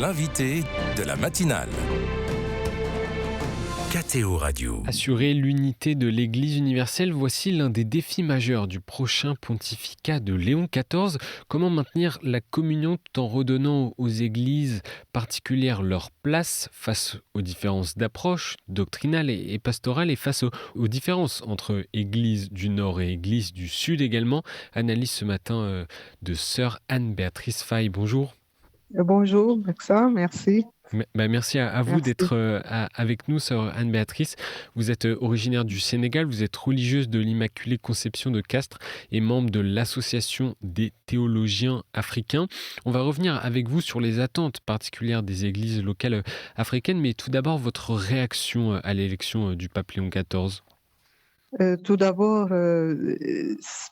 l'invité de la matinale. KTO Radio. Assurer l'unité de l'Église universelle, voici l'un des défis majeurs du prochain pontificat de Léon XIV. Comment maintenir la communion tout en redonnant aux églises particulières leur place face aux différences d'approche doctrinale et pastorale et face aux différences entre Église du Nord et Église du Sud également. Analyse ce matin de sœur Anne-Béatrice Faye. Bonjour. Bonjour, Maxime, merci. Merci à vous Merci. d'être avec nous, sœur Anne-Béatrice. Vous êtes originaire du Sénégal, vous êtes religieuse de l'Immaculée Conception de Castres et membre de l'Association des théologiens africains. On va revenir avec vous sur les attentes particulières des églises locales africaines, mais tout d'abord votre réaction à l'élection du pape Léon XIV. Tout d'abord,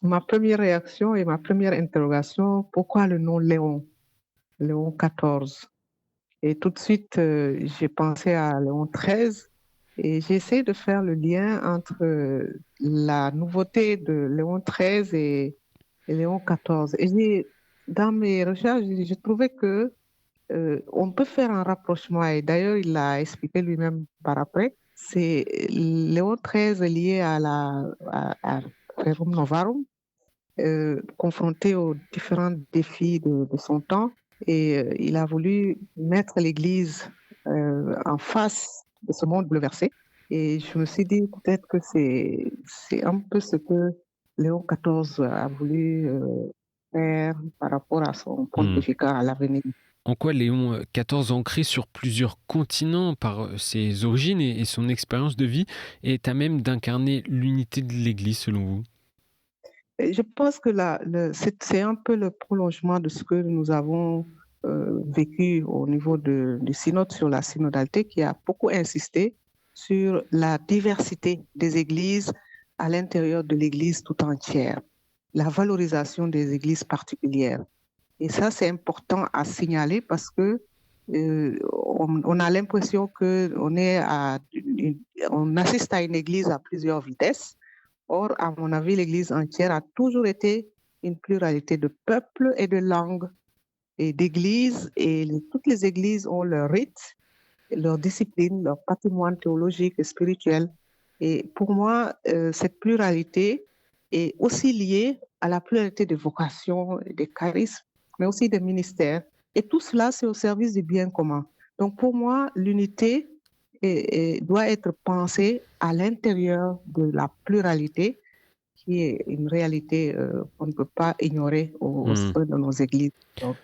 ma première réaction et ma première interrogation, pourquoi le nom Léon XIV? Et tout de suite, j'ai pensé à Léon XIII et j'ai essayé de faire le lien entre la nouveauté de Léon XIII et Léon XIV. Et dans mes recherches, j'ai trouvé que on peut faire un rapprochement, et d'ailleurs, il l'a expliqué lui-même par après. C'est Léon XIII lié à Rerum Novarum, confronté aux différents défis de son temps. Et il a voulu mettre l'Église en face de ce monde bouleversé. Et je me suis dit peut-être que c'est un peu ce que Léon XIV a voulu faire par rapport à son pontificat à l'avenir. En quoi Léon XIV, ancré sur plusieurs continents par ses origines et son expérience de vie, est à même d'incarner l'unité de l'Église selon vous? Je pense que c'est un peu le prolongement de ce que nous avons vécu au niveau du synode sur la synodalité, qui a beaucoup insisté sur la diversité des églises à l'intérieur de l'Église tout entière, la valorisation des églises particulières. Et ça, c'est important à signaler parce que on a l'impression qu'on on assiste à une église à plusieurs vitesses. Or, à mon avis, l'Église entière a toujours été une pluralité de peuples et de langues et d'églises. Et toutes les églises ont leur rite, leur discipline, leur patrimoine théologique et spirituel. Et pour moi, cette pluralité est aussi liée à la pluralité des vocations, des charismes, mais aussi des ministères. Et tout cela, c'est au service du bien commun. Donc, pour moi, l'unité doit être pensée à l'intérieur de la pluralité, qui est une réalité qu'on ne peut pas ignorer au sein de nos églises. Donc,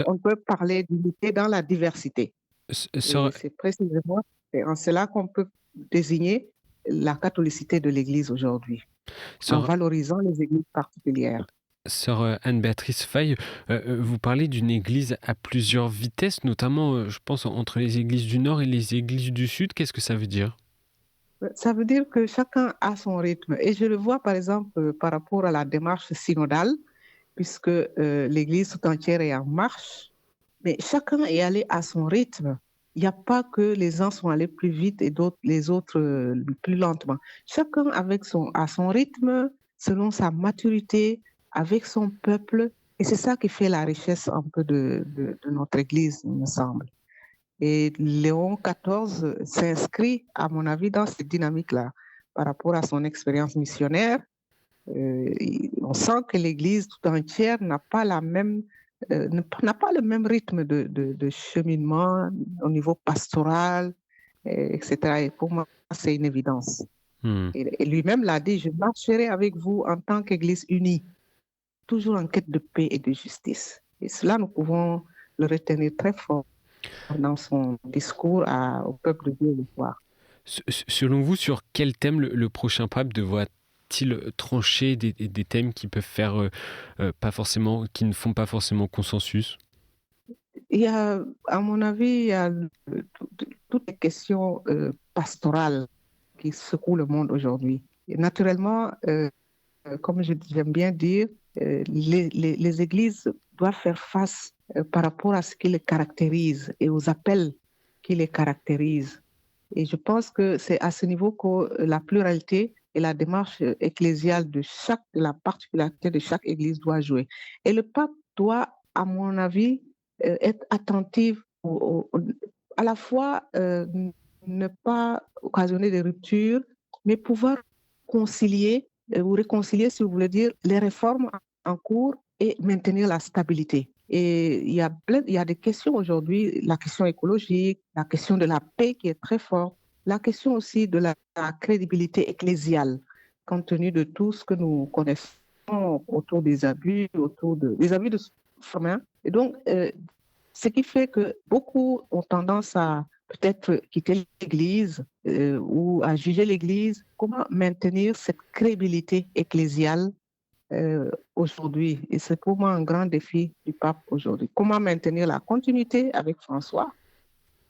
on peut parler d'unité dans la diversité. C'est précisément en cela qu'on peut désigner la catholicité de l'Église aujourd'hui, en valorisant les églises particulières. Sœur Anne-Béatrice Faye, vous parlez d'une église à plusieurs vitesses, notamment, je pense, entre les églises du Nord et les églises du Sud. Qu'est-ce que ça veut dire? Ça veut dire que chacun a son rythme. Et je le vois, par exemple, par rapport à la démarche synodale, puisque l'Église tout entière est en marche, mais chacun est allé à son rythme. Il n'y a pas que les uns sont allés plus vite et les autres plus lentement. Chacun à son rythme, selon sa maturité, avec son peuple. Et c'est ça qui fait la richesse un peu de notre Église, il me semble. Et Léon XIV s'inscrit, à mon avis, dans cette dynamique-là par rapport à son expérience missionnaire. On sent que l'Église tout entière n'a pas le même rythme de cheminement au niveau pastoral, etc. Et pour moi, c'est une évidence. Et lui-même l'a dit, je marcherai avec vous en tant qu'Église unie, toujours en quête de paix et de justice. Et cela, nous pouvons le retenir très fort dans son discours au peuple de Dieu le soir. Selon vous, sur quel thème le prochain pape devra-t-il trancher des thèmes qui peuvent faire qui ne font pas forcément consensus? Il y a, à mon avis, il y a toutes les questions pastorales qui secouent le monde aujourd'hui. Et naturellement, comme j'aime bien dire, les églises doivent faire face par rapport à ce qui les caractérise et aux appels qui les caractérisent. Et je pense que c'est à ce niveau que la pluralité et la démarche ecclésiale de la particularité de chaque église doit jouer. Et le pape doit, à mon avis, être attentif à la fois ne pas occasionner des ruptures, mais pouvoir concilier ou réconcilier, si vous voulez dire, les réformes en cours et maintenir la stabilité. Et il y a des questions aujourd'hui, la question écologique, la question de la paix qui est très forte, la question aussi de la crédibilité ecclésiale, compte tenu de tout ce que nous connaissons autour des abus, des abus de forme. Et donc, ce qui fait que beaucoup ont tendance à peut-être quitter l'Église ou à juger l'Église. Comment maintenir cette crédibilité ecclésiale aujourd'hui? Et c'est pour moi un grand défi du pape aujourd'hui. Comment maintenir la continuité avec François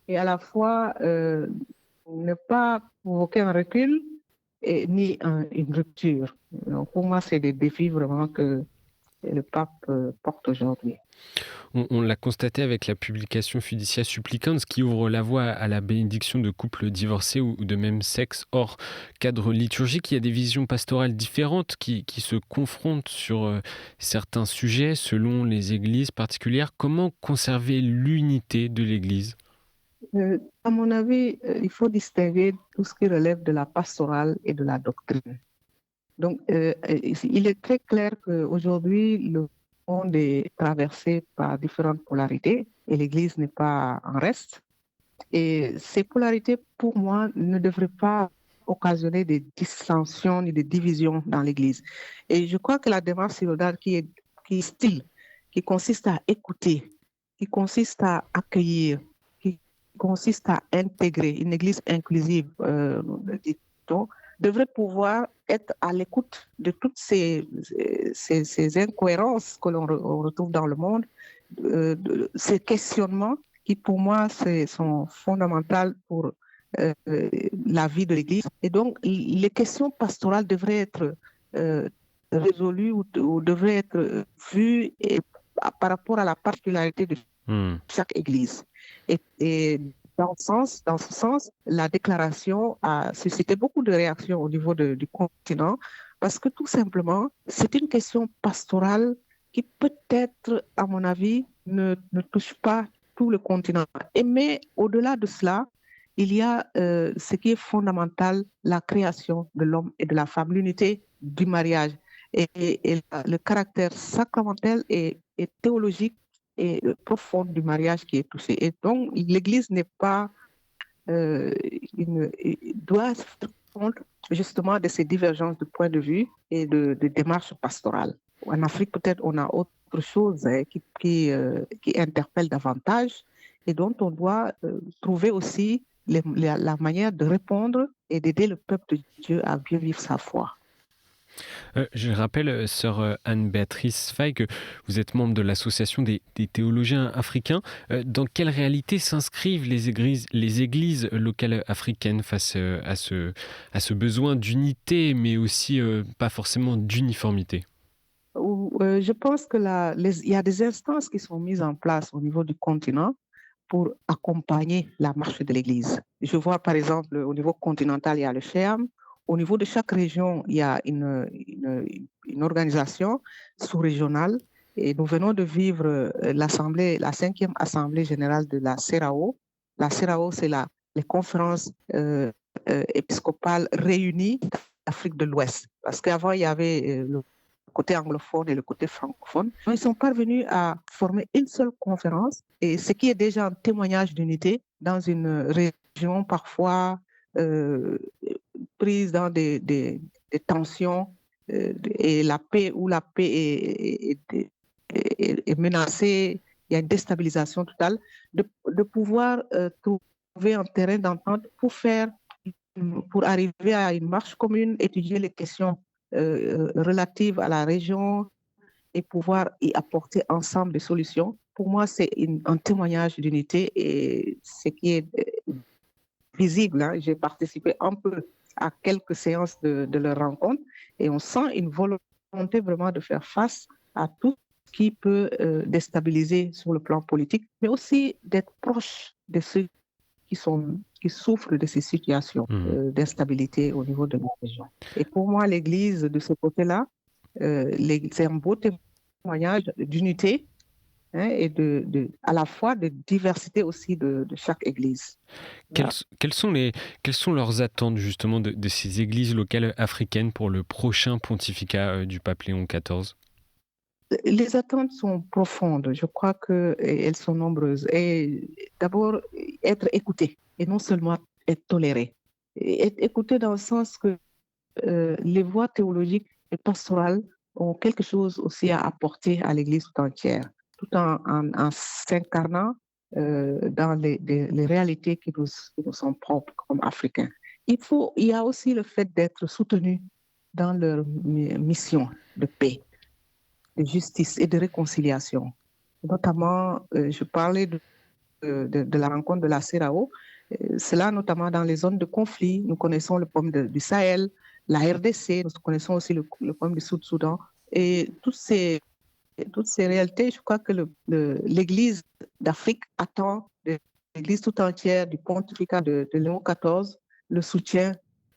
et à la fois ne pas provoquer un recul ni une rupture. Donc, pour moi, c'est des défis vraiment que le pape porte aujourd'hui. On l'a constaté avec la publication Fiducia Supplicans qui ouvre la voie à la bénédiction de couples divorcés ou de même sexe hors cadre liturgique. Il y a des visions pastorales différentes qui se confrontent sur certains sujets selon les églises particulières. Comment conserver l'unité de l'Église ? À mon avis, il faut distinguer tout ce qui relève de la pastorale et de la doctrine. Donc, il est très clair qu'aujourd'hui, le monde est traversé par différentes polarités et l'Église n'est pas en reste. Et ces polarités, pour moi, ne devraient pas occasionner des dissensions ni des divisions dans l'Église. Et je crois que la démarche synodale qui est style, qui consiste à écouter, qui consiste à accueillir, qui consiste à intégrer une Église inclusive, dit-on, devrait pouvoir être à l'écoute de toutes ces incohérences que l'on retrouve dans le monde, ces questionnements qui, pour moi, sont fondamentaux pour la vie de l'Église. Et donc, les questions pastorales devraient être résolues ou devraient être vues par rapport à la particularité de chaque Église. Et dans ce sens, la déclaration a suscité beaucoup de réactions au niveau du continent parce que tout simplement, c'est une question pastorale qui peut-être, à mon avis, ne touche pas tout le continent. Mais au-delà de cela, il y a ce qui est fondamental, la création de l'homme et de la femme, l'unité du mariage et le caractère sacramentel et théologique et profonde du mariage qui est touché. Et donc, l'Église n'est pas, doit se faire compte justement de ces divergences de points de vue et de démarches pastorales. En Afrique, peut-être, on a autre chose qui interpelle davantage et dont on doit trouver aussi la manière de répondre et d'aider le peuple de Dieu à bien vivre sa foi. Je rappelle, sœur Anne-Béatrice Faye, que vous êtes membre de l'Association des théologiens africains. Dans quelle réalité s'inscrivent les églises locales africaines face à ce besoin d'unité, mais aussi pas forcément d'uniformité ? Je pense qu'il y a des instances qui sont mises en place au niveau du continent pour accompagner la marche de l'Église. Je vois par exemple au niveau continental, il y a le CHEAM. Au niveau de chaque région, il y a une organisation sous-régionale et nous venons de vivre la 5e Assemblée générale de la CERAO. La CERAO, c'est les conférences épiscopales réunies d'Afrique de l'Ouest. Parce qu'avant, il y avait le côté anglophone et le côté francophone. Ils sont parvenus à former une seule conférence et ce qui est déjà un témoignage d'unité dans une région parfois prise dans des tensions et la paix est menacée, il y a une déstabilisation totale, de pouvoir trouver un terrain d'entente pour arriver à une marche commune, étudier les questions relatives à la région et pouvoir y apporter ensemble des solutions. Pour moi, c'est un témoignage d'unité et ce qui est visible. Hein. J'ai participé un peu à quelques séances de leur rencontre et on sent une volonté vraiment de faire face à tout ce qui peut déstabiliser sur le plan politique, mais aussi d'être proche de ceux qui souffrent de ces situations d'instabilité au niveau de la région. Et pour moi, l'Église, de ce côté-là, c'est un beau témoignage d'unité hein, et à la fois de diversité aussi de chaque église. Quelles, Voilà. quelles sont leurs attentes justement de ces églises locales africaines pour le prochain pontificat du pape Léon XIV? Les attentes sont profondes, je crois qu'elles sont nombreuses. Et d'abord, être écouté et non seulement être toléré. Et être écouté dans le sens que les voies théologiques et pastorales ont quelque chose aussi à apporter à l'Église tout entière, tout en s'incarnant dans les réalités qui nous sont propres comme Africains. Il y a aussi le fait d'être soutenu dans leur mission de paix, de justice et de réconciliation. Notamment, je parlais de la rencontre de la CEDEAO, cela notamment dans les zones de conflit. Nous connaissons le problème du Sahel, la RDC, nous connaissons aussi le problème du Sud-Soudan. Et toutes ces réalités, je crois que l'Église d'Afrique attend de l'Église tout entière, du pontificat de Léon XIV, le soutien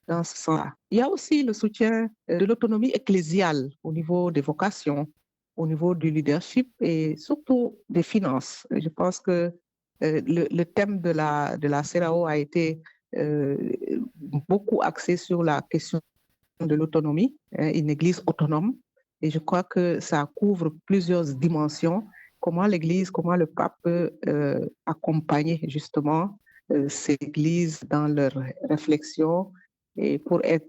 dans ce sens-là. Il y a aussi le soutien de l'autonomie ecclésiale au niveau des vocations, au niveau du leadership et surtout des finances. Je pense que le thème de la CEDEAO a été euh, beaucoup axé sur la question de l'autonomie, hein, une église autonome. Et je crois que ça couvre plusieurs dimensions. Comment l'Église, comment le pape peut accompagner justement ces églises dans leur réflexion et pour être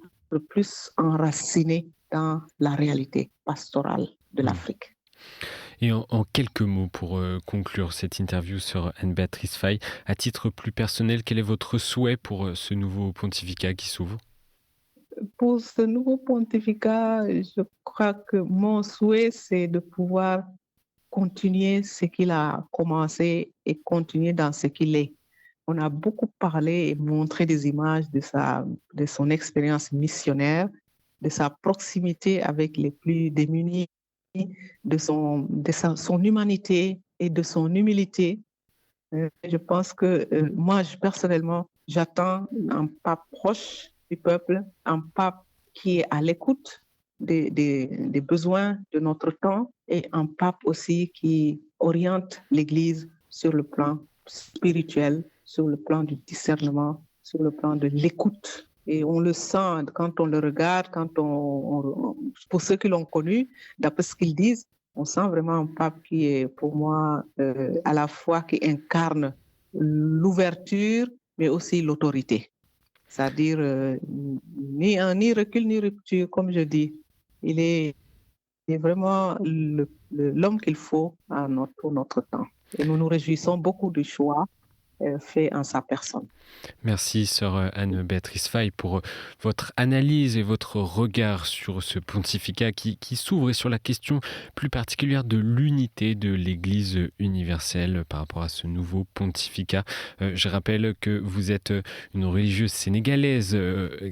plus enraciné dans la réalité pastorale de l'Afrique. Et en quelques mots pour conclure cette interview sur Anne-Béatrice Faye, à titre plus personnel, quel est votre souhait pour ce nouveau pontificat qui s'ouvre? Pour ce nouveau pontificat, je crois que mon souhait, c'est de pouvoir continuer ce qu'il a commencé et continuer dans ce qu'il est. On a beaucoup parlé et montré des images de son expérience missionnaire, de sa proximité avec les plus démunis, son humanité et de son humilité. Je pense que moi, personnellement, j'attends un pape proche du peuple, un pape qui est à l'écoute des besoins de notre temps et un pape aussi qui oriente l'Église sur le plan spirituel, sur le plan du discernement, sur le plan de l'écoute. Et on le sent quand on le regarde, pour ceux qui l'ont connu, d'après ce qu'ils disent, on sent vraiment un pape qui est, pour moi, à la fois qui incarne l'ouverture, mais aussi l'autorité. C'est-à-dire ni recul ni rupture, comme je dis. Il est vraiment l'homme qu'il faut pour notre temps. Et nous nous réjouissons beaucoup du choix fait en sa personne. Merci, sœur Anne-Béatrice Faye, pour votre analyse et votre regard sur ce pontificat qui s'ouvre et sur la question plus particulière de l'unité de l'Église universelle par rapport à ce nouveau pontificat. Je rappelle que vous êtes une religieuse sénégalaise,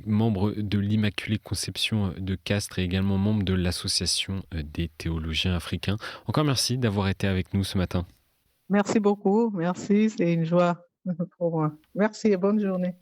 membre de l'Immaculée Conception de Castres et également membre de l'Association des théologiens africains. Encore merci d'avoir été avec nous ce matin. Merci beaucoup. Merci, c'est une joie pour moi. Merci et bonne journée.